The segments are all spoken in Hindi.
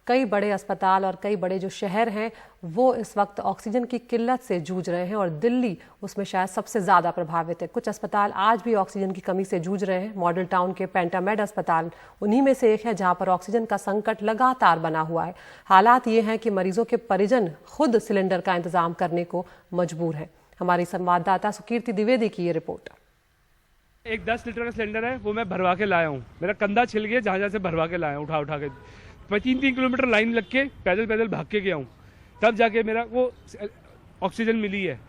कई बड़े अस्पताल और कई बड़े जो शहर हैं वो इस वक्त ऑक्सीजन की किल्लत से जूझ रहे हैं और दिल्ली उसमें शायद सबसे ज़्यादा प्रभावित है। कुछ अस्पताल आज भी ऑक्सीजन की कमी से जूझ रहे हैं। मॉडल टाउन के पेंटामेड अस्पताल उन्हीं में से एक है जहां पर ऑक्सीजन का संकट लगातार बना हुआ है। हालात ये हैं कि मरीजों के परिजन खुद सिलेंडर का इंतजाम करने को मजबूर हैं। हमारी संवाददाता सुकीर्ति द्विवेदी की ये रिपोर्ट। एक 10 लीटर का सिलेंडर है, वो मैं भरवा के लाया हूँ। मेरा कंधा छिल गया, जहाँ से भरवा के लाया हूँ, उठा के मैं 3-3 किलोमीटर लाइन लग के पैदल भाग के गया हूँ, तब जाके मेरा वो ऑक्सीजन मिली है।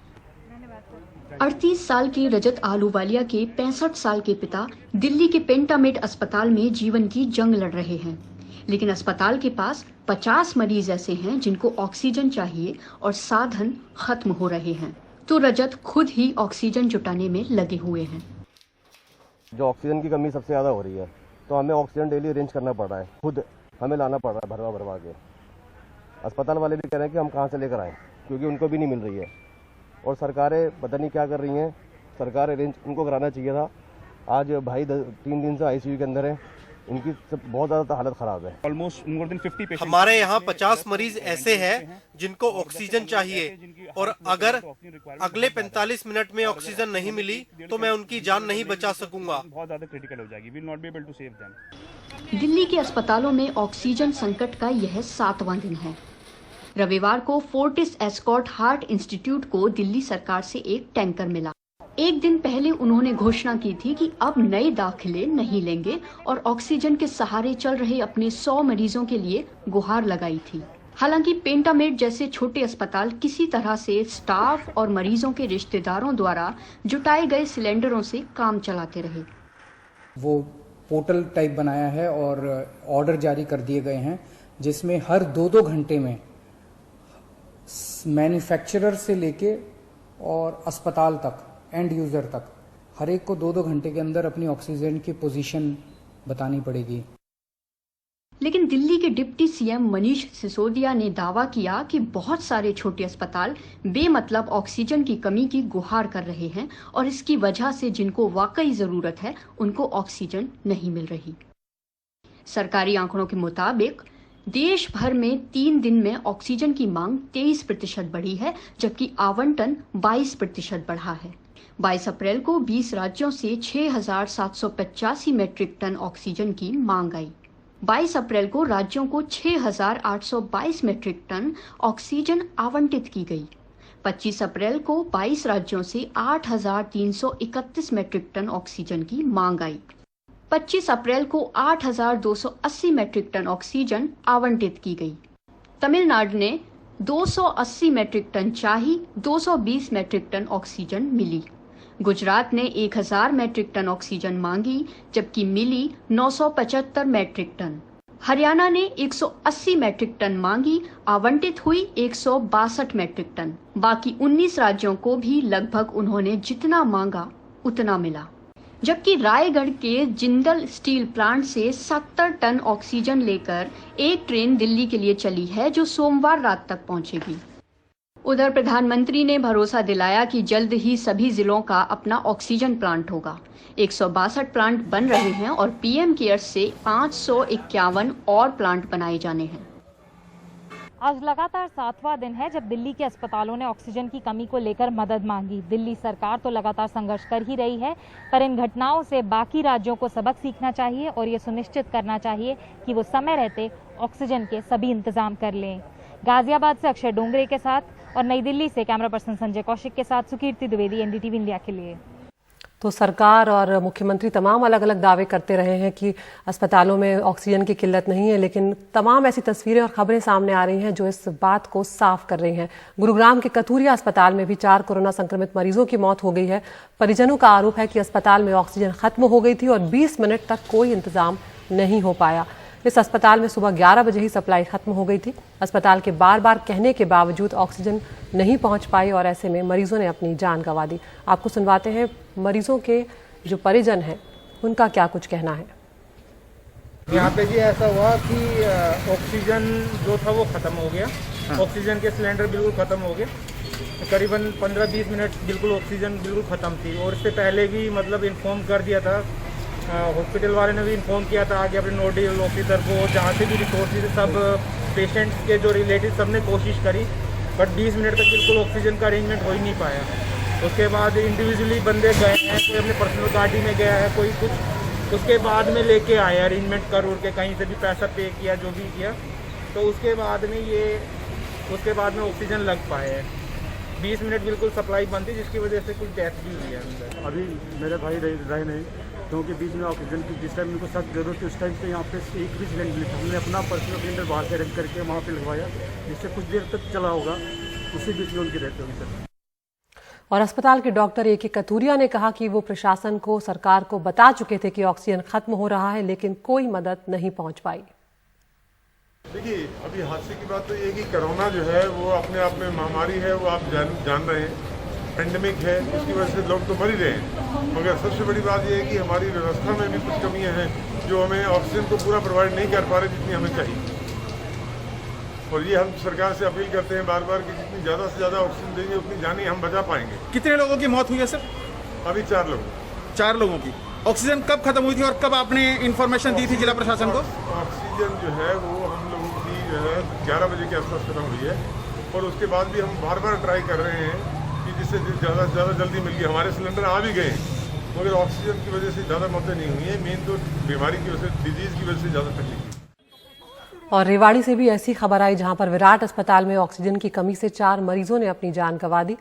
38 साल के रजत आहलूवालिया के 65 साल के पिता दिल्ली के पेंटामेड अस्पताल में जीवन की जंग लड़ रहे हैं, लेकिन अस्पताल के पास 50 मरीज ऐसे हैं जिनको ऑक्सीजन चाहिए और साधन खत्म हो रहे हैं, तो रजत खुद ही ऑक्सीजन जुटाने में लगे हुए हैं। जो ऑक्सीजन की कमी सबसे ज़्यादा हो रही है, तो हमें ऑक्सीजन डेली अरेंज करना पड़ रहा है, खुद हमें लाना पड़ रहा है भरवा के। अस्पताल वाले भी कह रहे हैं कि हम कहाँ से लेकर आएँ, क्योंकि उनको भी नहीं मिल रही है और सरकारें पता नहीं क्या कर रही हैं। सरकार अरेंज उनको कराना चाहिए था। आज भाई 3 दिन से आईसीयू के अंदर है, इनकी बहुत ज़्यादा हालत ख़राब है। Almost more than 50 patient. हमारे यहाँ 50 मरीज ऐसे हैं जिनको ऑक्सीजन चाहिए और अगर अगले 45 मिनट में ऑक्सीजन नहीं मिली तो मैं उनकी जान नहीं बचा सकूंगा। बहुत ज्यादा क्रिटिकल हो जाएगी, will not be able to save them. Delhi के अस्पतालों में ऑक्सीजन संकट का यह 7वां दिन है। रविवार को फोर्टिस एस्कॉर्ट हार्ट इंस्टीट्यूट को दिल्ली सरकार से एक टैंकर मिला। एक दिन पहले उन्होंने घोषणा की थी कि अब नए दाखिले नहीं लेंगे और ऑक्सीजन के सहारे चल रहे अपने 100 मरीजों के लिए गुहार लगाई थी। हालांकि पेंटामेड जैसे छोटे अस्पताल किसी तरह से स्टाफ और मरीजों के रिश्तेदारों द्वारा जुटाए गए सिलेंडरों से काम चलाते रहे। वो पोर्टल टाइप बनाया है और ऑर्डर जारी कर दिए गए हैं, जिसमें हर 2-2 घंटे में मैन्युफैक्चरर से लेके और अस्पताल तक, एंड यूजर तक, हर एक को 2-2 घंटे के अंदर अपनी ऑक्सीजन की पोजीशन बतानी पड़ेगी। लेकिन दिल्ली के डिप्टी सीएम मनीष सिसोदिया ने दावा किया कि बहुत सारे छोटे अस्पताल बेमतलब ऑक्सीजन की कमी की गुहार कर रहे हैं और इसकी वजह से जिनको वाकई जरूरत है उनको ऑक्सीजन नहीं मिल रही। सरकारी आंकड़ों के मुताबिक देश भर में 3 दिन में ऑक्सीजन की मांग 23% बढ़ी है, जबकि आवंटन 22% बढ़ा है। 22 अप्रैल को 20 राज्यों से 6,785 मैट्रिक टन ऑक्सीजन की मांग आई। 22 अप्रैल को राज्यों को 6,822 मैट्रिक टन ऑक्सीजन आवंटित की गई। 25 अप्रैल को 22 राज्यों से 8,331 मैट्रिक टन ऑक्सीजन की मांग आई। 25 अप्रैल को 8,280 मैट्रिक टन ऑक्सीजन आवंटित की गई। तमिलनाडु ने 280 मैट्रिक टन चाही, 220 मैट्रिक टन ऑक्सीजन मिली। गुजरात ने 1,000 मैट्रिक टन ऑक्सीजन मांगी, जबकि मिली 975 मैट्रिक टन। हरियाणा ने 180 मैट्रिक टन मांगी, आवंटित हुई 162 मैट्रिक टन। बाकी 19 राज्यों को भी लगभग उन्होंने जितना मांगा उतना मिला। जबकि रायगढ़ के जिंदल स्टील प्लांट से 70 टन ऑक्सीजन लेकर एक ट्रेन दिल्ली के लिए चली है, जो सोमवार रात तक पहुंचेगी। उधर प्रधानमंत्री ने भरोसा दिलाया कि जल्द ही सभी जिलों का अपना ऑक्सीजन प्लांट होगा। 162 प्लांट बन रहे हैं और पीएम केयर्स से 551 और प्लांट बनाए जाने हैं। आज लगातार 7वां दिन है जब दिल्ली के अस्पतालों ने ऑक्सीजन की कमी को लेकर मदद मांगी। दिल्ली सरकार तो लगातार संघर्ष कर ही रही है, पर इन घटनाओं से बाकी राज्यों को सबक सीखना चाहिए और ये सुनिश्चित करना चाहिए कि वो समय रहते ऑक्सीजन के सभी इंतजाम कर लें। गाजियाबाद से अक्षय डोंगरे के साथ और नई दिल्ली से कैमरा पर्सन संजय कौशिक के साथ सुकीर्ति द्विवेदी, एनडीटीवी इंडिया के लिए। तो सरकार और मुख्यमंत्री तमाम अलग अलग दावे करते रहे हैं कि अस्पतालों में ऑक्सीजन की किल्लत नहीं है, लेकिन तमाम ऐसी तस्वीरें और खबरें सामने आ रही हैं जो इस बात को साफ कर रही हैं। गुरुग्राम के कतूरिया अस्पताल में भी 4 कोरोना संक्रमित मरीजों की मौत हो गई है। परिजनों का आरोप है कि अस्पताल में ऑक्सीजन खत्म हो गई थी और 20 मिनट तक कोई इंतजाम नहीं हो पाया। इस अस्पताल में सुबह 11 बजे ही सप्लाई खत्म हो गई थी। अस्पताल के बार बार कहने के बावजूद ऑक्सीजन नहीं पहुंच पाई और ऐसे में मरीजों ने अपनी जान गंवा दी। आपको सुनवाते हैं मरीजों के जो परिजन हैं उनका क्या कुछ कहना है। यहाँ पे जी ऐसा हुआ कि ऑक्सीजन जो था वो ख़त्म हो गया। ऑक्सीजन के सिलेंडर बिल्कुल ख़त्म हो गए। करीबन 15-20 मिनट बिल्कुल ऑक्सीजन बिल्कुल ख़त्म थी और इससे पहले भी मतलब इन्फॉर्म कर दिया था। हॉस्पिटल वाले ने भी इन्फॉर्म किया था आगे अपने नोडल ऑफिसर को, जहाँ से भी रिसोर्सेज सब पेशेंट्स के जो रिलेटिव सबने कोशिश करी, बट 20 मिनट तक बिल्कुल ऑक्सीजन का अरेंजमेंट हो ही नहीं पाया। उसके बाद इंडिविजुअली बंदे गए हैं, कोई अपने पर्सनल गाड़ी में गया है, कोई कुछ उसके बाद में लेके आए अरेंजमेंट कर के, कहीं से भी पैसा पे किया, जो भी किया, तो उसके बाद में ऑक्सीजन लग पाए है। 20 मिनट बिल्कुल सप्लाई बंद थी, जिसकी वजह से कुछ डेथ भी हुई है अंदर। अभी मेरे भाई रहे नहीं, क्योंकि बीच में ऑक्सीजन की जिस टाइम उनको सख्त जरूरत थी उस टाइम पे यहाँ पे एक भी सिलेंडर नहीं था। हमने अपना पर्सनल सिलेंडर बाहर से अरेंज करके वहाँ पे लगवाया, जिससे कुछ देर तक चला होगा, उसी बीच में उनकी डेथ होगी सर। और अस्पताल के डॉक्टर ए.के. कथूरिया ने कहा कि वो प्रशासन को, सरकार को बता चुके थे कि ऑक्सीजन खत्म हो रहा है, लेकिन कोई मदद नहीं पहुंच पाई। देखिए, अभी हादसे की बात तो ये कि कोरोना जो है वो अपने आप में महामारी है, वो आप जान रहे हैं, पेंडेमिक है, उसकी वजह से लोग तो मर ही रहे हैं। मगर सबसे बड़ी बात यह है कि हमारी व्यवस्था में भी कुछ कमियां हैं, जो हमें ऑक्सीजन को पूरा प्रोवाइड नहीं कर पा रहे जितनी हमें चाहिए। और ये हम सरकार से अपील करते हैं बार बार कि जितनी ज़्यादा से ज़्यादा ऑक्सीजन देंगे उतनी जानें हम बचा पाएंगे। कितने लोगों की मौत हुई है सर? अभी 4 लोग। 4 लोगों की। ऑक्सीजन कब खत्म हुई थी और कब आपने इन्फॉर्मेशन दी थी जिला प्रशासन को? ऑक्सीजन जो है वो हम लोगों की जो है 11 बजे के आसपास खत्म हुई है, और उसके बाद भी हम बार बार ट्राई कर रहे हैं कि जिससे ज़्यादा से ज़्यादा जल्दी मिल गई। हमारे सिलेंडर आ भी गए, मगर ऑक्सीजन की वजह से ज़्यादा मौतें नहीं हुई हैं। मेन तो बीमारी की वजह से, डिजीज़ की वजह से ज़्यादा तकलीफ हुई। और रेवाड़ी से भी ऐसी खबर आई, जहां पर विराट अस्पताल में ऑक्सीजन की कमी से 4 मरीजों ने अपनी जान गंवा दी।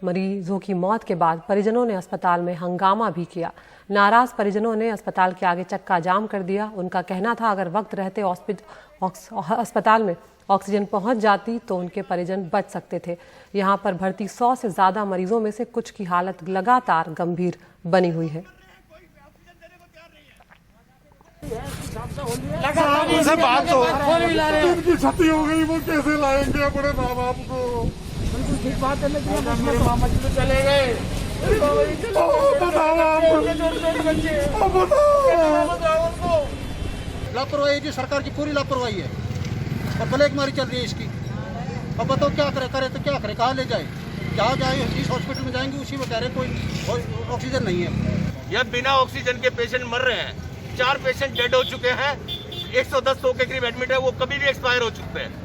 मरीजों की मौत के बाद परिजनों ने अस्पताल में हंगामा भी किया। नाराज परिजनों ने अस्पताल के आगे चक्का जाम कर दिया। उनका कहना था अगर वक्त रहते अस्पताल में ऑक्सीजन पहुंच जाती तो उनके परिजन बच सकते थे। यहां पर भर्ती 100 से ज्यादा मरीजों में से कुछ की हालत लगातार गंभीर बनी हुई है। उनसे बात तो जिनकी क्षति हो गई वो कैसे लाएंगे अपने माँ बाप को? ठीक बात है, लेकिन मेरे मामा जी तो चले गए। लापरवाही जी, सरकार की पूरी लापरवाही है और ब्लैक मारी चल रही है इसकी। अब बताओ क्या करे तो क्या करे, कहाँ ले जाए, जहाँ जाए जिस हॉस्पिटल में जाएंगे उसी में कह रहे कोई ऑक्सीजन नहीं है। यह बिना ऑक्सीजन के पेशेंट मर रहे हैं। 4 पेशेंट डेड हो चुके हैं, 110 के करीब एडमिट है, वो कभी भी एक्सपायर हो चुके हैं।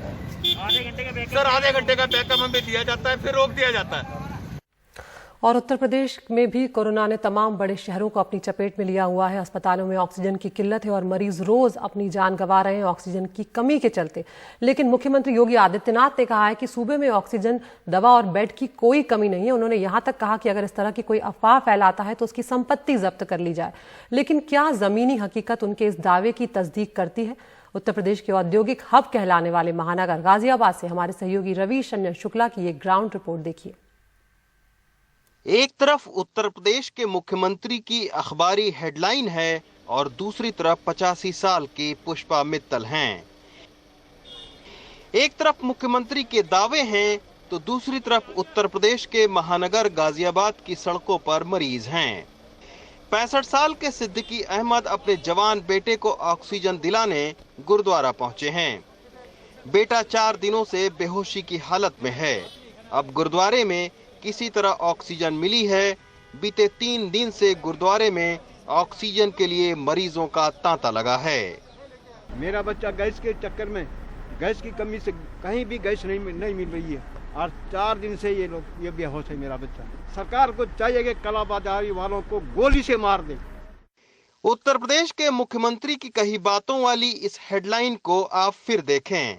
आधे घंटे का बैकअप हमें दिया जाता है, फिर रोक दिया जाता है। और उत्तर प्रदेश में भी कोरोना ने तमाम बड़े शहरों को अपनी चपेट में लिया हुआ है। अस्पतालों में ऑक्सीजन की किल्लत है और मरीज रोज अपनी जान गंवा रहे हैं ऑक्सीजन की कमी के चलते। लेकिन मुख्यमंत्री योगी आदित्यनाथ ने कहा है कि सूबे में ऑक्सीजन, दवा और बेड की कोई कमी नहीं है। उन्होंने यहां तक कहा कि अगर इस तरह की कोई अफवाह फैलाता है तो उसकी संपत्ति जब्त कर ली जाए। लेकिन क्या जमीनी हकीकत उनके इस दावे की तस्दीक करती है? उत्तर प्रदेश के औद्योगिक हब कहलाने वाले महानगर गाजियाबाद से हमारे सहयोगी रवि शंजन शुक्ला की एक ग्राउंड रिपोर्ट देखिए। एक तरफ उत्तर प्रदेश के मुख्यमंत्री की अखबारी हेडलाइन है और दूसरी तरफ 85 साल की पुष्पा मित्तल हैं। एक तरफ मुख्यमंत्री के दावे हैं तो दूसरी तरफ उत्तर प्रदेश के महानगर गाजियाबाद की सड़कों पर मरीज हैं। 65 साल के सिद्दीकी अहमद अपने जवान बेटे को ऑक्सीजन दिलाने गुरुद्वारा पहुंचे हैं। बेटा 4 दिनों से बेहोशी की हालत में है। अब गुरुद्वारे में किसी तरह ऑक्सीजन मिली है। बीते 3 दिन से गुरुद्वारे में ऑक्सीजन के लिए मरीजों का तांता लगा है। मेरा बच्चा गैस के चक्कर में, गैस की कमी से कहीं भी गैस नहीं मिल रही है और 4 दिन से ये बेहोश है मेरा बच्चा। सरकार को चाहिए कि कालाबाजारी वालों को गोली से मार दे। उत्तर प्रदेश के मुख्यमंत्री की कही बातों वाली इस हेडलाइन को आप फिर देखें।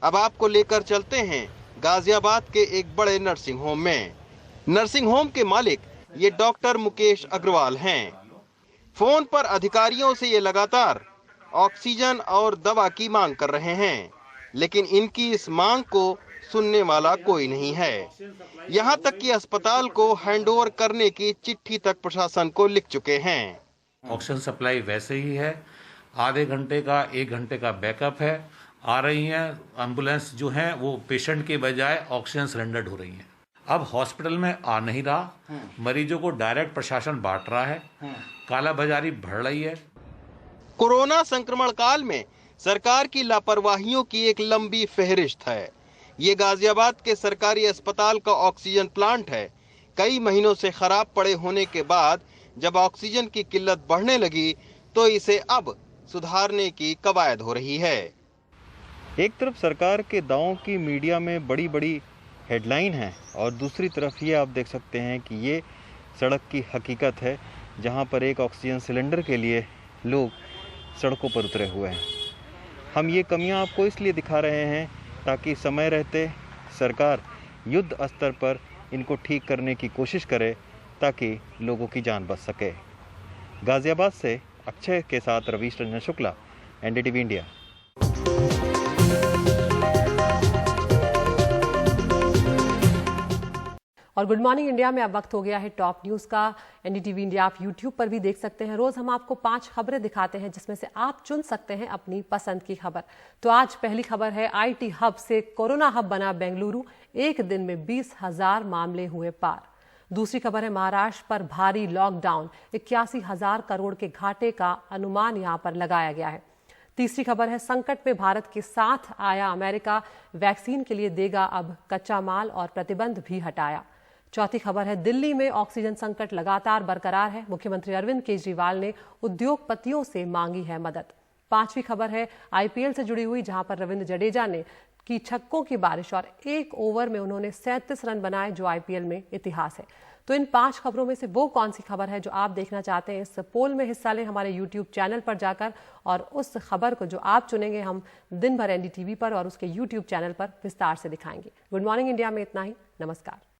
अब आपको लेकर चलते हैं गाजियाबाद के एक बड़े नर्सिंग होम में। नर्सिंग होम के मालिक ये डॉक्टर मुकेश अग्रवाल हैं। फोन पर अधिकारियों से ये लगातार ऑक्सीजन और दवा की मांग कर रहे हैं, लेकिन इनकी इस मांग को सुनने वाला कोई नहीं है। यहाँ तक कि अस्पताल को हैंडओवर करने की चिट्ठी तक प्रशासन को लिख चुके हैं। ऑक्सीजन सप्लाई वैसे ही है, आधे घंटे का 1 घंटे का बैकअप है। आ रही हैं एम्बुलेंस जो हैं वो पेशेंट के बजाय ऑक्सीजन सिलेंडर ढो रही हैं। अब हॉस्पिटल में आ नहीं रहा, मरीजों को डायरेक्ट प्रशासन बांट रहा है, काला बाजारी बढ़ रही है। कोरोना संक्रमण काल में सरकार की लापरवाहियों की एक लंबी फहरिस्त है। ये गाजियाबाद के सरकारी अस्पताल का ऑक्सीजन प्लांट है। कई महीनों से खराब पड़े होने के बाद जब ऑक्सीजन की किल्लत बढ़ने लगी तो इसे अब सुधारने की कवायद हो रही है। एक तरफ सरकार के दावों की मीडिया में बड़ी बड़ी हेडलाइन है और दूसरी तरफ ये आप देख सकते हैं कि ये सड़क की हकीकत है, जहां पर एक ऑक्सीजन सिलेंडर के लिए लोग सड़कों पर उतरे हुए हैं। हम ये कमियां आपको इसलिए दिखा रहे हैं ताकि समय रहते सरकार युद्ध स्तर पर इनको ठीक करने की कोशिश करे ताकि लोगों की जान बच सके। गाजियाबाद से अक्षय के साथ रवीश रंजन शुक्ला, एनडीटीवी इंडिया। और गुड मॉर्निंग इंडिया में अब वक्त हो गया है टॉप न्यूज का। एनडीटीवी इंडिया आप यूट्यूब पर भी देख सकते हैं। रोज हम आपको 5 खबरें दिखाते हैं जिसमें से आप चुन सकते हैं अपनी पसंद की खबर। तो आज पहली खबर है, आईटी हब से कोरोना हब बना बेंगलुरु, एक दिन में 20,000 मामले हुए पार। दूसरी खबर है, महाराष्ट्र पर भारी लॉकडाउन, 81,000 करोड़ के घाटे का अनुमान यहां पर लगाया गया है। तीसरी खबर है, संकट में भारत के साथ आया अमेरिका, वैक्सीन के लिए देगा अब कच्चा माल और प्रतिबंध भी हटाया। चौथी खबर है, दिल्ली में ऑक्सीजन संकट लगातार बरकरार है, मुख्यमंत्री अरविंद केजरीवाल ने उद्योगपतियों से मांगी है मदद। पांचवी खबर है, आईपीएल से जुड़ी हुई, जहां पर रविंद्र जडेजा ने की छक्कों की बारिश और 1 ओवर में उन्होंने 37 रन बनाए, जो आईपीएल में इतिहास है। तो इन 5 खबरों में से वो कौन सी खबर है जो आप देखना चाहते हैं, इस पोल में हिस्सा लें हमारे यूट्यूब चैनल पर जाकर, और उस खबर को जो आप चुनेंगे हम दिन भर एनडीटीवी पर और उसके यूट्यूब चैनल पर विस्तार से दिखाएंगे। गुड मॉर्निंग इंडिया में इतना ही। नमस्कार।